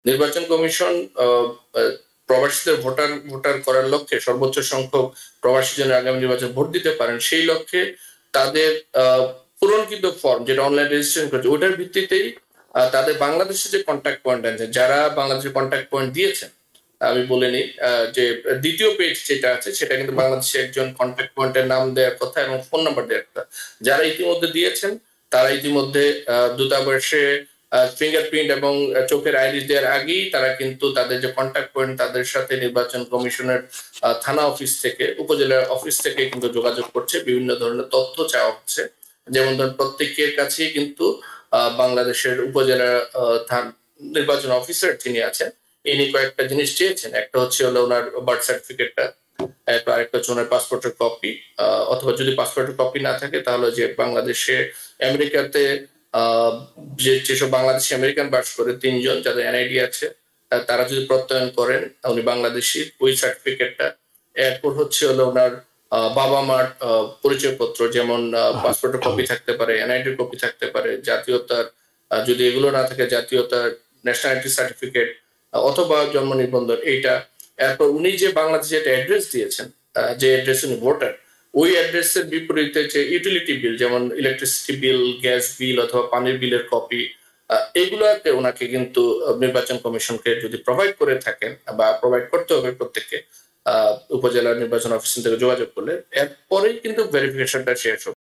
নির্বাচন কমিশন প্রবাসীদের ভোটার করার লক্ষ্যে সর্বোচ্চ সংখ্যক প্রবাসী যেন আগামী নির্বাচনে ভোট দিতে পারেন সেই লক্ষ্যে তাদের পূরণকৃত ফর্ম যেটা অনলাইন রেজিস্ট্রেশন করেছে ওটার ভিত্তিতেই তাদের বাংলাদেশে যে কন্ট্যাক্ট পয়েন্ট আছে যারা বাংলাদেশের কন্ট্যাক্ট পয়েন্ট দিয়েছেন আমি বলে নিই যে দ্বিতীয় পেজ যেটা আছে সেটা কিন্তু বাংলাদেশে একজন কন্ট্যাক্ট পয়েন্টের নাম দেওয়ার কথা এবং ফোন নাম্বার দেওয়ার কথা যারা ইতিমধ্যে দিয়েছেন তারা ইতিমধ্যে দূতাবাসে ফিঙ্গারপ্রিন্ট এবং চোখের আইরিস দেওয়ার আগেই তারা কিন্তু তাদের যে কন্ট্যাক্ট পয়েন্ট তাদের সাথে নির্বাচন কমিশনের থানা অফিস থেকে উপজেলা অফিস থেকে কিন্তু যোগাযোগ করছে বিভিন্ন ধরনের তথ্য চাওয়া হচ্ছে যেমন ধরুন প্রত্যেকের কাছেই কিন্তু বাংলাদেশের উপজেলা নির্বাচন অফিসার যিনি আছেন ইনি কয়েকটা জিনিস চেয়েছেন একটা হচ্ছে হলো ওনার বার্থ সার্টিফিকেটটা আরেকটা হচ্ছে ওনার পাসপোর্টের কপি অথবা যদি পাসপোর্টের কপি না থাকে তাহলে যে বাংলাদেশে আমেরিকাতে যেসব বাংলাদেশি আমেরিকান বাস করে 3 জন যাদের এনআইডি আছে তারা যদি প্রত্যয়ন করেন উনি বাংলাদেশি ওই সার্টিফিকেটটা এরপর হচ্ছে হলো ওনার বাবা মার পরিচয়পত্র যেমন পাসপোর্টের কপি থাকতে পারে এনআইডির কপি থাকতে পারে জাতীয়তার যদি এগুলো না থাকে জাতীয়তার ন্যাশনালিটি সার্টিফিকেট অথবা জন্ম নিবন্ধন এইটা এরপর উনি যে বাংলাদেশে একটা অ্যাড্রেস দিয়েছেন যে অ্যাড্রেস উনি ভোটার ওই অ্যাড্রেসের বিপরীতে যে ইউটিলিটি বিল যেমন ইলেকট্রিসিটি বিল গ্যাস বিল অথবা পানির বিলের কপি এগুলোকে ওনাকে কিন্তু নির্বাচন কমিশনকে যদি প্রোভাইড করে থাকেন বা প্রোভাইড করতে হবে প্রত্যেককে উপজেলা নির্বাচন অফিস থেকে যোগাযোগ করলে এরপরেই কিন্তু ভেরিফিকেশনটা শেষ হবে